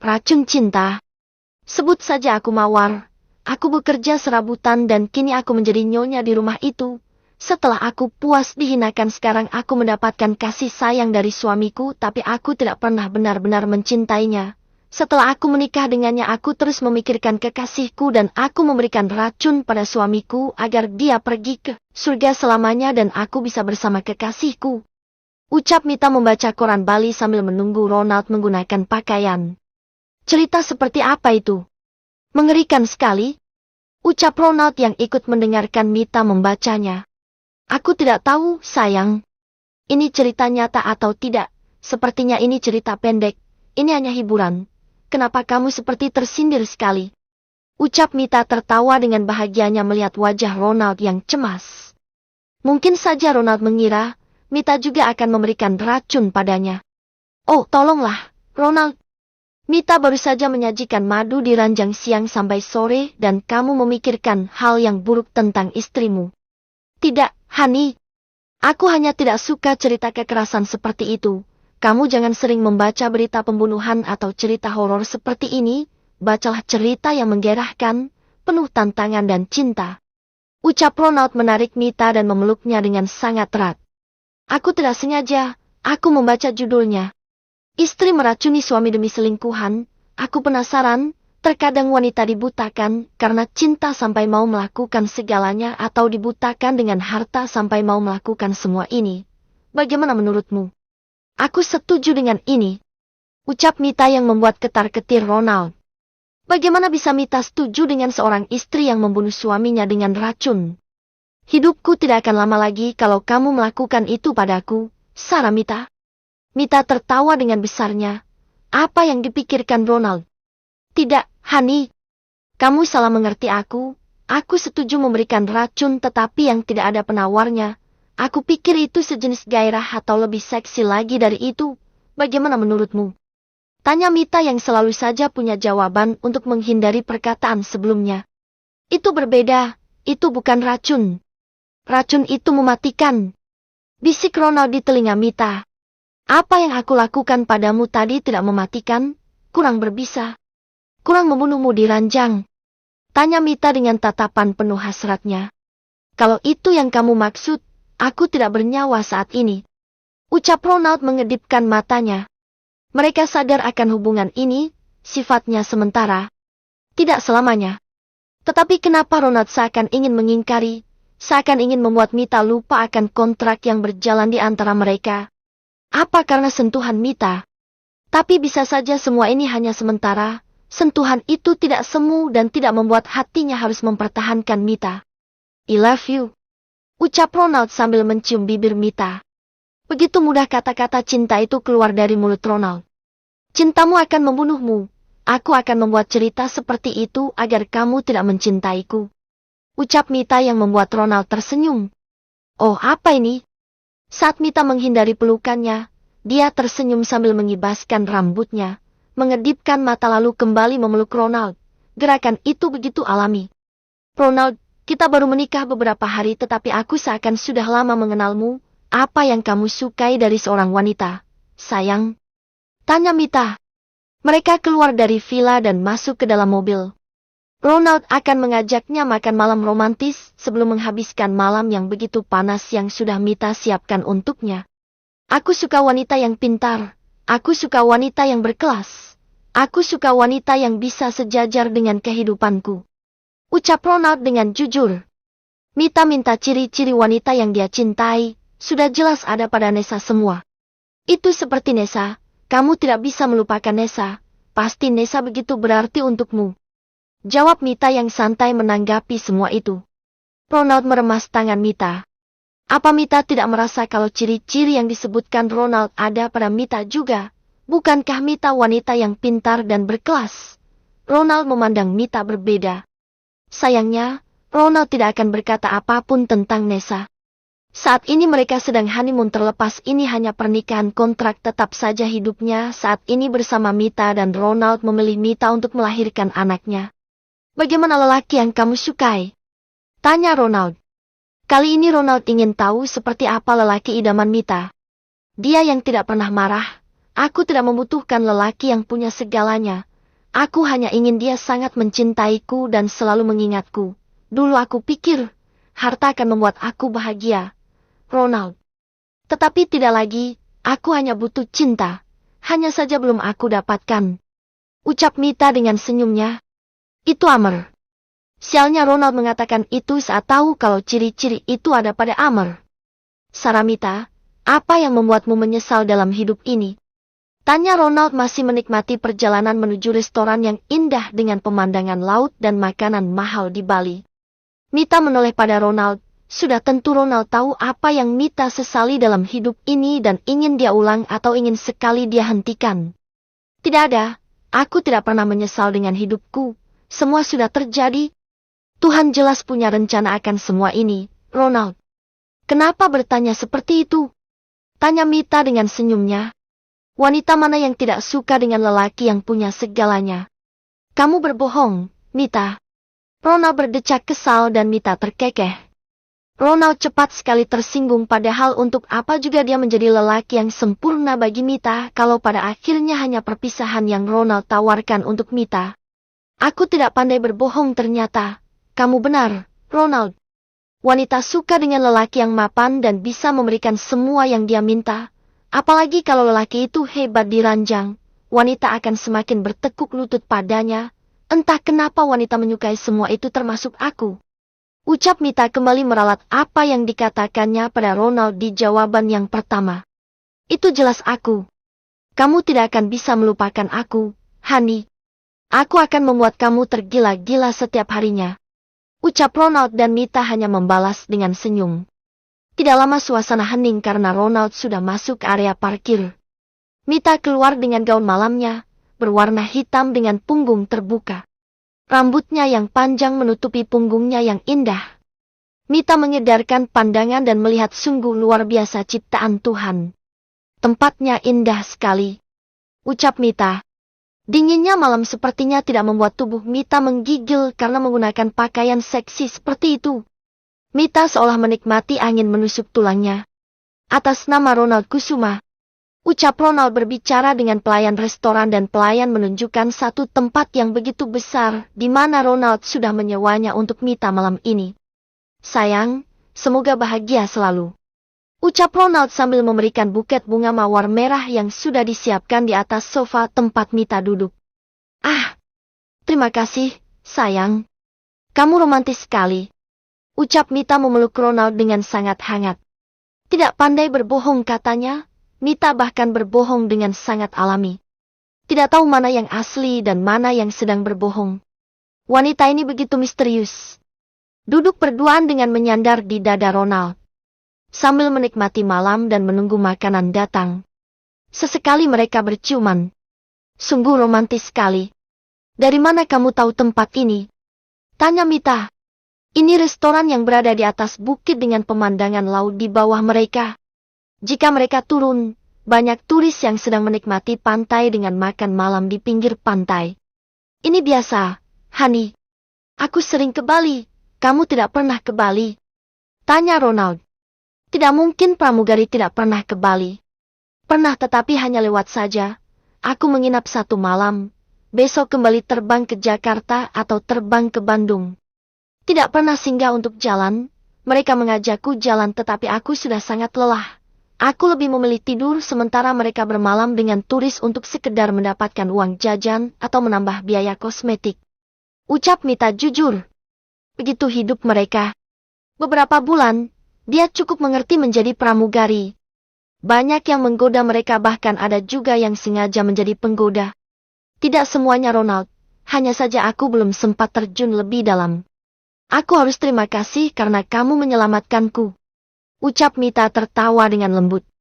Racun cinta. Sebut saja aku mawar. Aku bekerja serabutan dan kini aku menjadi nyonya di rumah itu. Setelah aku puas dihinakan sekarang aku mendapatkan kasih sayang dari suamiku tapi aku tidak pernah benar-benar mencintainya. Setelah aku menikah dengannya aku terus memikirkan kekasihku dan aku memberikan racun pada suamiku agar dia pergi ke surga selamanya dan aku bisa bersama kekasihku. Ucap Mita membaca koran Bali sambil menunggu Ronald menggunakan pakaian. Cerita seperti apa itu? Mengerikan sekali. Ucap Ronald yang ikut mendengarkan Mita membacanya. Aku tidak tahu, sayang. Ini cerita nyata atau tidak. Sepertinya ini cerita pendek. Ini hanya hiburan. Kenapa kamu seperti tersindir sekali? Ucap Mita tertawa dengan bahagianya melihat wajah Ronald yang cemas. Mungkin saja Ronald mengira, Mita juga akan memberikan racun padanya. Oh, tolonglah, Ronald. Mita baru saja menyajikan madu di ranjang siang sampai sore dan kamu memikirkan hal yang buruk tentang istrimu. Tidak, Hani. Aku hanya tidak suka cerita kekerasan seperti itu. Kamu jangan sering membaca berita pembunuhan atau cerita horor seperti ini. Bacalah cerita yang menggerahkan, penuh tantangan dan cinta. Ucap Ronald menarik Mita dan memeluknya dengan sangat erat. Aku tidak sengaja, aku membaca judulnya. Istri meracuni suami demi selingkuhan. Aku penasaran, terkadang wanita dibutakan karena cinta sampai mau melakukan segalanya atau dibutakan dengan harta sampai mau melakukan semua ini. Bagaimana menurutmu? Aku setuju dengan ini. Ucap Mita yang membuat ketar-ketir Ronald. Bagaimana bisa Mita setuju dengan seorang istri yang membunuh suaminya dengan racun? Hidupku tidak akan lama lagi kalau kamu melakukan itu padaku, Sarah Mita. Mita tertawa dengan besarnya. Apa yang dipikirkan Ronald? Tidak, Hani. Kamu salah mengerti aku. Aku setuju memberikan racun tetapi yang tidak ada penawarnya. Aku pikir itu sejenis gairah atau lebih seksi lagi dari itu. Bagaimana menurutmu? Tanya Mita yang selalu saja punya jawaban untuk menghindari perkataan sebelumnya. Itu berbeda, itu bukan racun. Racun itu mematikan. Bisik Ronald di telinga Mita. Apa yang aku lakukan padamu tadi tidak mematikan, kurang berbisa. Kurang membunuhmu di ranjang. Tanya Mita dengan tatapan penuh hasratnya. Kalau itu yang kamu maksud, aku tidak bernyawa saat ini. Ucap Ronald mengedipkan matanya. Mereka sadar akan hubungan ini, sifatnya sementara. Tidak selamanya. Tetapi kenapa Ronald seakan ingin mengingkari, seakan ingin membuat Mita lupa akan kontrak yang berjalan di antara mereka? Apa karena sentuhan Mita? Tapi bisa saja semua ini hanya sementara. Sentuhan itu tidak semu dan tidak membuat hatinya harus mempertahankan Mita. I love you. Ucap Ronald sambil mencium bibir Mita. Begitu mudah kata-kata cinta itu keluar dari mulut Ronald. Cintamu akan membunuhmu. Aku akan membuat cerita seperti itu agar kamu tidak mencintaiku. Ucap Mita yang membuat Ronald tersenyum. Oh, apa ini? Saat Mita menghindari pelukannya, dia tersenyum sambil mengibaskan rambutnya. Mengedipkan mata lalu kembali memeluk Ronald. Gerakan itu begitu alami. Ronald, kita baru menikah beberapa hari tetapi aku seakan sudah lama mengenalmu. Apa yang kamu sukai dari seorang wanita, sayang? Tanya Mita. Mereka keluar dari villa dan masuk ke dalam mobil. Ronald akan mengajaknya makan malam romantis sebelum menghabiskan malam yang begitu panas yang sudah Mita siapkan untuknya. Aku suka wanita yang pintar. Aku suka wanita yang berkelas. Aku suka wanita yang bisa sejajar dengan kehidupanku. Ucap Ronald dengan jujur. Mita minta ciri-ciri wanita yang dia cintai, sudah jelas ada pada Nessa semua. Itu seperti Nessa, kamu tidak bisa melupakan Nessa, pasti Nessa begitu berarti untukmu. Jawab Mita yang santai menanggapi semua itu. Ronald meremas tangan Mita. Apa Mita tidak merasa kalau ciri-ciri yang disebutkan Ronald ada pada Mita juga? Bukankah Mita wanita yang pintar dan berkelas? Ronald memandang Mita berbeda. Sayangnya, Ronald tidak akan berkata apapun tentang Nessa. Saat ini mereka sedang honeymoon terlepas ini hanya pernikahan kontrak tetap saja hidupnya saat ini bersama Mita dan Ronald memilih Mita untuk melahirkan anaknya. Bagaimana lelaki yang kamu sukai? Tanya Ronald. Kali ini Ronald ingin tahu seperti apa lelaki idaman Mita. Dia yang tidak pernah marah. Aku tidak membutuhkan lelaki yang punya segalanya. Aku hanya ingin dia sangat mencintaiku dan selalu mengingatku. Dulu aku pikir, harta akan membuat aku bahagia, Ronald. Tetapi tidak lagi, aku hanya butuh cinta. Hanya saja belum aku dapatkan. Ucap Mita dengan senyumnya. Itu Amer. Sialnya Ronald mengatakan itu saat tahu kalau ciri-ciri itu ada pada Amer. Saramita, apa yang membuatmu menyesal dalam hidup ini? Tanya Ronald masih menikmati perjalanan menuju restoran yang indah dengan pemandangan laut dan makanan mahal di Bali. Mita menoleh pada Ronald. Sudah tentu Ronald tahu apa yang Mita sesali dalam hidup ini dan ingin dia ulang atau ingin sekali dia hentikan. Tidak ada, aku tidak pernah menyesal dengan hidupku. Semua sudah terjadi. Tuhan jelas punya rencana akan semua ini, Ronald. Kenapa bertanya seperti itu? Tanya Mita dengan senyumnya. Wanita mana yang tidak suka dengan lelaki yang punya segalanya? Kamu berbohong, Mita. Ronald berdecak kesal dan Mita terkekeh. Ronald cepat sekali tersinggung padahal untuk apa juga dia menjadi lelaki yang sempurna bagi Mita kalau pada akhirnya hanya perpisahan yang Ronald tawarkan untuk Mita. Aku tidak pandai berbohong ternyata. Kamu benar, Ronald. Wanita suka dengan lelaki yang mapan dan bisa memberikan semua yang dia minta. Apalagi kalau lelaki itu hebat di ranjang, wanita akan semakin bertekuk lutut padanya. Entah kenapa wanita menyukai semua itu termasuk aku. Ucap Mita kembali meralat apa yang dikatakannya pada Ronald di jawaban yang pertama. Itu jelas aku. Kamu tidak akan bisa melupakan aku, Hani. Aku akan membuat kamu tergila-gila setiap harinya. Ucap Ronald dan Mita hanya membalas dengan senyum. Tidak lama suasana hening karena Ronald sudah masuk ke area parkir. Mita keluar dengan gaun malamnya, berwarna hitam dengan punggung terbuka. Rambutnya yang panjang menutupi punggungnya yang indah. Mita mengedarkan pandangan dan melihat sungguh luar biasa ciptaan Tuhan. Tempatnya indah sekali. Ucap Mita. Dinginnya malam sepertinya tidak membuat tubuh Mita menggigil karena menggunakan pakaian seksi seperti itu. Mita seolah menikmati angin menusuk tulangnya. Atas nama Ronald Kusuma. Ucap Ronald berbicara dengan pelayan restoran dan pelayan menunjukkan satu tempat yang begitu besar di mana Ronald sudah menyewanya untuk Mita malam ini. Sayang, semoga bahagia selalu. Ucap Ronald sambil memberikan buket bunga mawar merah yang sudah disiapkan di atas sofa tempat Mita duduk. Ah, terima kasih, sayang. Kamu romantis sekali. Ucap Mita memeluk Ronald dengan sangat hangat. Tidak pandai berbohong katanya, Mita bahkan berbohong dengan sangat alami. Tidak tahu mana yang asli dan mana yang sedang berbohong. Wanita ini begitu misterius. Duduk berduaan dengan menyandar di dada Ronald. Sambil menikmati malam dan menunggu makanan datang. Sesekali mereka berciuman. Sungguh romantis sekali. Dari mana kamu tahu tempat ini? Tanya Mita. Ini restoran yang berada di atas bukit dengan pemandangan laut di bawah mereka. Jika mereka turun, banyak turis yang sedang menikmati pantai dengan makan malam di pinggir pantai. Ini biasa, Hani. Aku sering ke Bali. Kamu tidak pernah ke Bali? Tanya Ronald. Tidak mungkin pramugari tidak pernah ke Bali. Pernah tetapi hanya lewat saja. Aku menginap satu malam. Besok kembali terbang ke Jakarta atau terbang ke Bandung. Tidak pernah singgah untuk jalan, mereka mengajakku jalan tetapi aku sudah sangat lelah. Aku lebih memilih tidur sementara mereka bermalam dengan turis untuk sekedar mendapatkan uang jajan atau menambah biaya kosmetik. Ucap Mita jujur. Begitu hidup mereka. Beberapa bulan, dia cukup mengerti menjadi pramugari. Banyak yang menggoda mereka bahkan ada juga yang sengaja menjadi penggoda. Tidak semuanya Ronald, hanya saja aku belum sempat terjun lebih dalam. Aku harus terima kasih karena kamu menyelamatkanku. Ucap Mita tertawa dengan lembut.